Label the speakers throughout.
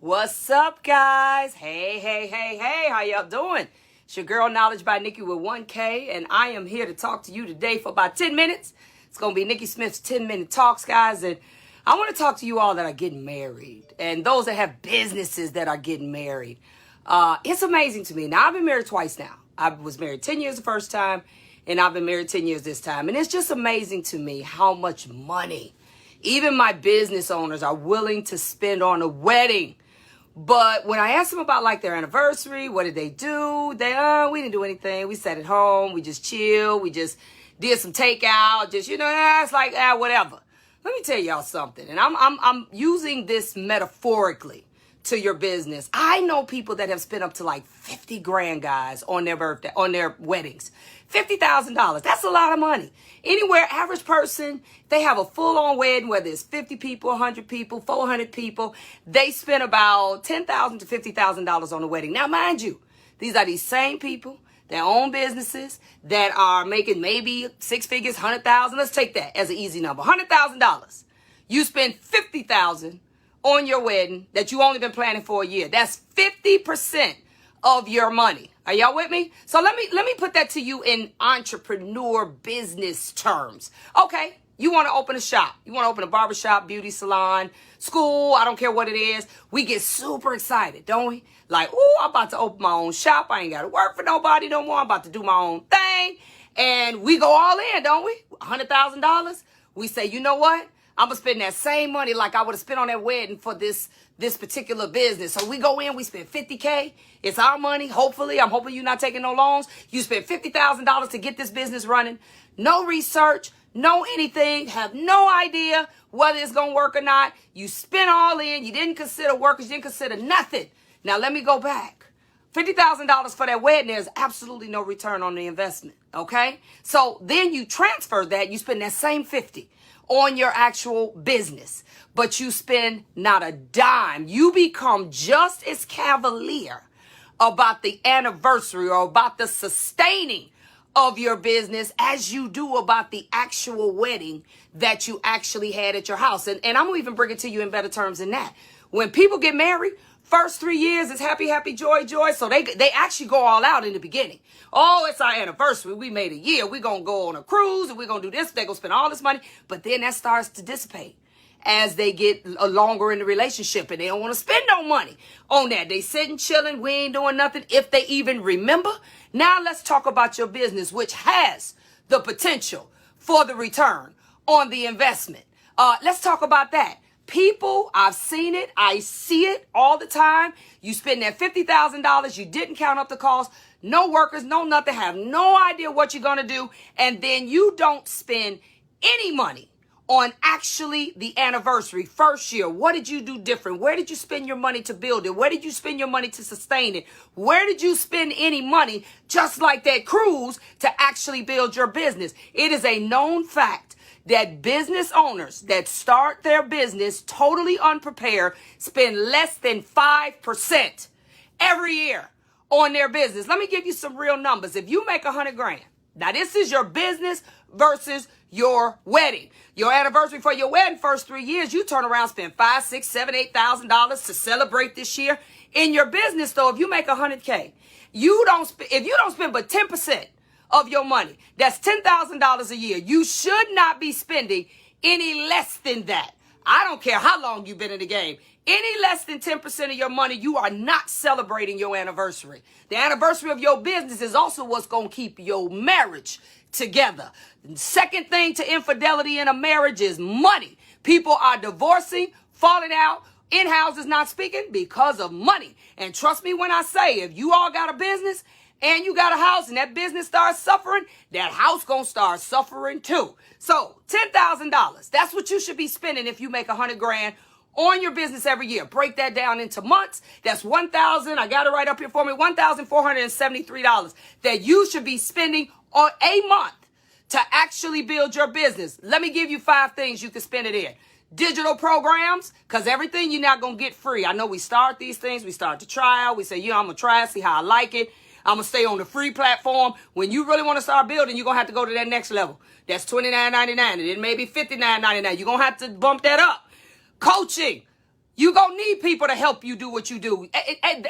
Speaker 1: What's up, guys? Hey, how y'all doing? It's your girl, Knowledge by Nikki with 1K, and I am here to talk to you today for about 10 minutes. It's going to be Nikki Smith's 10-minute talks, guys, and I want to talk to you all that are getting married and those that have businesses that are getting married. It's amazing to me. Now, I've been married twice now. I was married 10 years the first time, and I've been married 10 years this time, and it's just amazing to me how much money even my business owners are willing to spend on a wedding. But when I asked them about like their anniversary, what did they do? We didn't do anything. We sat at home. We just chilled. We just did some takeout. Just, it's like, whatever. Let me tell y'all something. And I'm using this metaphorically to your business. I know people that have spent up to like 50 grand, guys, on their weddings. $50,000. That's a lot of money. Anywhere, average person, they have a full-on wedding, whether it's 50 people, 100 people, 400 people, they spend about $10,000 to $50,000 on a wedding. Now, mind you, these are these same people that own businesses that are making maybe six figures, 100,000. Let's take that as an easy number. $100,000. You spend $50,000 on your wedding that you only been planning for a year. That's 50% of your money. Are y'all with me? So let me put that to you in entrepreneur business terms. Okay, you want to open a shop. You want to open a barbershop, beauty salon, school, I don't care what it is. We get super excited, don't we? Like, I'm about to open my own shop. I ain't got to work for nobody no more. I'm about to do my own thing. And we go all in, don't we? $100,000. We say, you know what? I'm going to spend that same money like I would have spent on that wedding for this particular business. So we go in, we spend $50K. It's our money. Hopefully, I'm hoping you're not taking no loans. You spend $50,000 to get this business running. No research, no anything, have no idea whether it's going to work or not. You spent all in. You didn't consider workers. You didn't consider nothing. Now, let me go back. $50,000 for that wedding, there's absolutely no return on the investment. Okay? So then you transfer that. You spend that same 50 on your actual business, but you spend not a dime. You become just as cavalier about the anniversary or about the sustaining of your business as you do about the actual wedding that you actually had at your house. And I'm going to even bring it to you in better terms than that. When people get married, first 3 years is happy, happy, joy, joy. So they actually go all out in the beginning. Oh, it's our anniversary. We made a year. We're going to go on a cruise and we're going to do this. They're going to spend all this money. But then that starts to dissipate as they get longer in the relationship and they don't want to spend no money on that. They sitting chilling. We ain't doing nothing if they even remember. Now let's talk about your business, which has the potential for the return on the investment. Let's talk about that. People, I've seen it. I see it all the time. You spend that $50,000. You didn't count up the cost. No workers, no nothing. Have no idea what you're going to do. And then you don't spend any money on actually the anniversary, first year. What did you do different? Where did you spend your money to build it? Where did you spend your money to sustain it? Where did you spend any money, just like that cruise, to actually build your business? It is a known fact that business owners that start their business totally unprepared spend less than 5% every year on their business. Let me give you some real numbers. If you make 100 grand, now this is your business versus your wedding. Your anniversary for your wedding, first 3 years, you turn around, spend $5,000, $6,000, $7,000, $8,000 to celebrate this year. In your business, though, if you make 100K, if you don't spend but 10% of your money, that's $10,000 a year. You should not be spending any less than that. I don't care how long you've been in the game. Any less than 10% of your money, you are not celebrating your anniversary. The anniversary of your business is also what's going to keep your marriage together. Second thing to infidelity in a marriage is money. People are divorcing, falling out, in-houses not speaking because of money. And trust me when I say, if you all got a business and you got a house and that business starts suffering, that house gonna start suffering too. So $10,000, that's what you should be spending if you make 100 grand on your business every year. Break that down into months. That's I got it right up here for me, $1,473 that you should be spending on a month to actually build your business. Let me give you 5 things you can spend it in. Digital programs, because everything you're not going to get free. I know we start these things. We start to try out. We say, I'm going to try it, see how I like it. I'm going to stay on the free platform. When you really want to start building, you're going to have to go to that next level. That's $29.99. And it may be $59.99. You're going to have to bump that up. Coaching. You gonna need people to help you do what you do.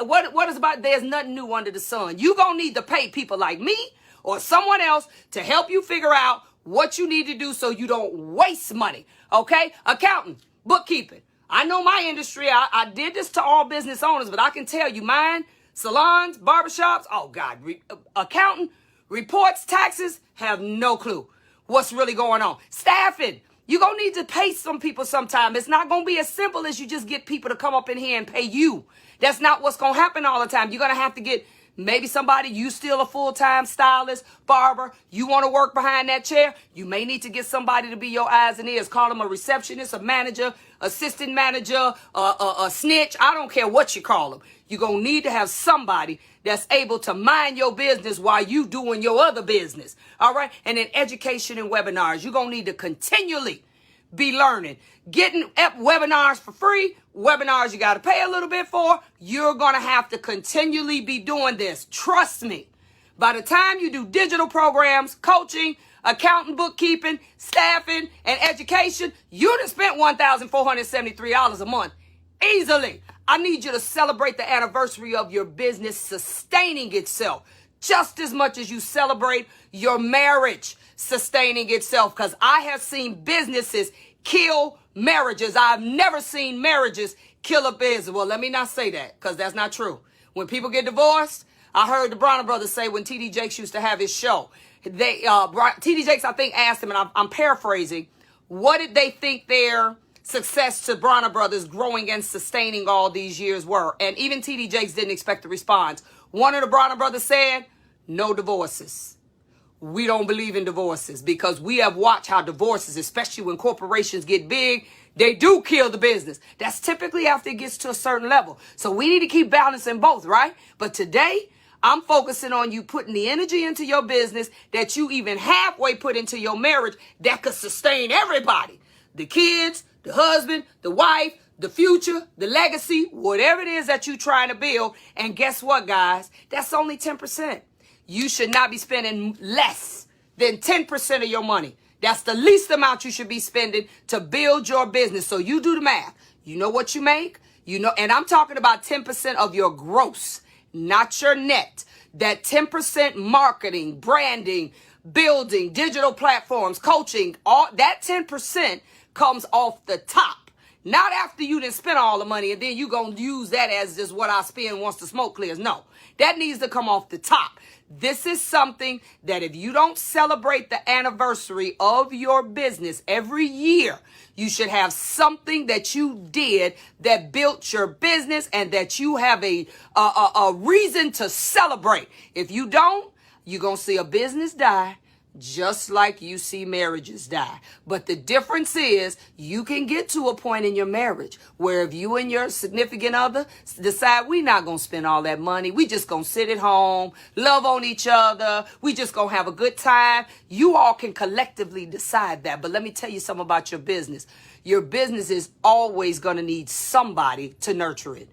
Speaker 1: What is about, there's nothing new under the sun. You gonna need to pay people like me or someone else to help you figure out what you need to do so you don't waste money. Okay? Accounting, bookkeeping. I know my industry. I did this to all business owners, but I can tell you mine, salons, barbershops, oh God, accounting, reports, taxes, have no clue what's really going on. Staffing. You're going to need to pay some people sometime. It's not going to be as simple as you just get people to come up in here and pay you. That's not what's going to happen all the time. You're going to have to get maybe somebody, you still a full-time stylist, barber, you want to work behind that chair, you may need to get somebody to be your eyes and ears. Call them a receptionist, a manager, assistant manager, a snitch. I don't care what you call them. You're going to need to have somebody that's able to mind your business while you doing your other business. All right? And then education and webinars. You're going to need to continually be learning. Getting webinars for free, webinars you got to pay a little bit for. You're going to have to continually be doing this. Trust me. By the time you do digital programs, coaching, accounting, bookkeeping, staffing, and education, you done spent $1,473 a month. Easily. I need you to celebrate the anniversary of your business sustaining itself just as much as you celebrate your marriage sustaining itself, because I have seen businesses kill marriages. I've never seen marriages kill a business. Well, let me not say that, because that's not true. When people get divorced, I heard the Bronner brothers say when T.D. Jakes used to have his show, T.D. Jakes, I think, asked him, and I'm paraphrasing, what did they think their success to Bronner brothers growing and sustaining all these years were? And even T.D. Jakes didn't expect a response. One of the Bronner brothers said, no divorces. We don't believe in divorces, because we have watched how divorces, especially when corporations get big, they do kill the business. That's typically after it gets to a certain level. So we need to keep balancing both, right? But today, I'm focusing on you putting the energy into your business that you even halfway put into your marriage that could sustain everybody. The kids, the husband, the wife, the future, the legacy, whatever it is that you're trying to build. And guess what, guys? That's only 10%. You should not be spending less than 10% of your money. That's the least amount you should be spending to build your business. So you do the math. You know what you make? You know, and I'm talking about 10% of your gross, not your net. That 10% marketing, branding, building, digital platforms, coaching, all that 10% comes off the top. Not after you done spent all the money and then you gonna use that as just what I spend once the smoke clears. No, that needs to come off the top. This is something that if you don't celebrate the anniversary of your business every year, you should have something that you did that built your business and that you have a reason to celebrate. If you don't, you're going to see a business die just like you see marriages die. But the difference is you can get to a point in your marriage where if you and your significant other decide we're not going to spend all that money, we just going to sit at home, love on each other, we just going to have a good time. You all can collectively decide that. But let me tell you something about your business. Your business is always going to need somebody to nurture it.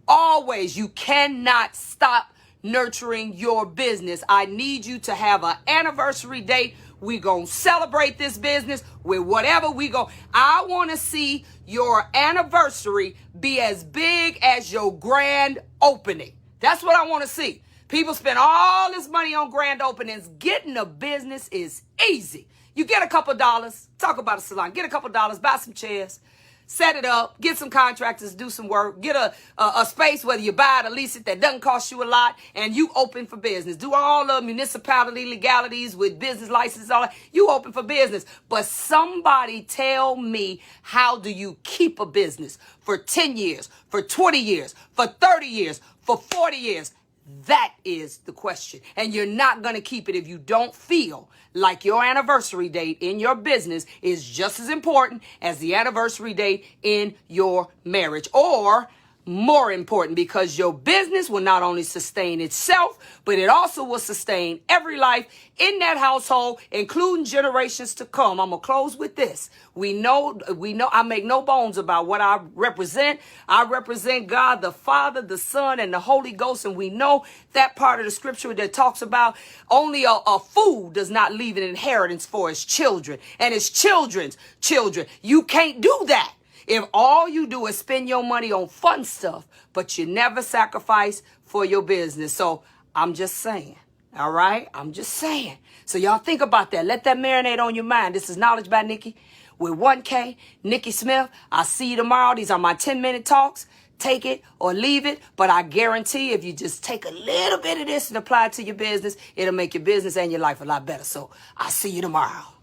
Speaker 1: Always. You cannot stop nurturing your business. I need you to have an anniversary date. We gonna celebrate this business with whatever we go. I want to see your anniversary be as big as your grand opening. That's what I want to see. People spend all this money on grand openings. Getting a business is easy. You get a couple dollars, talk about a salon, get a couple dollars, buy some chairs, set it up, get some contractors, do some work, get a space, whether you buy it or lease it, that doesn't cost you a lot, and you open for business. Do all the municipality legalities with business licenses, all that. You open for business. But somebody tell me, how do you keep a business for 10 years, for 20 years, for 30 years, for 40 years? That is the question. And you're not going to keep it if you don't feel like your anniversary date in your business is just as important as the anniversary date in your marriage, or more important, because your business will not only sustain itself, but it also will sustain every life in that household, including generations to come. I'm going to close with this. We know, I make no bones about what I represent. I represent God, the Father, the Son, and the Holy Ghost. And we know that part of the scripture that talks about only a fool does not leave an inheritance for his children and his children's children. You can't do that. If all you do is spend your money on fun stuff, but you never sacrifice for your business. So I'm just saying. All right? I'm just saying. So y'all think about that. Let that marinate on your mind. This is Knowledge by Nikki with 1K, Nikki Smith. I'll see you tomorrow. These are my 10-minute talks. Take it or leave it. But I guarantee if you just take a little bit of this and apply it to your business, it'll make your business and your life a lot better. So I'll see you tomorrow.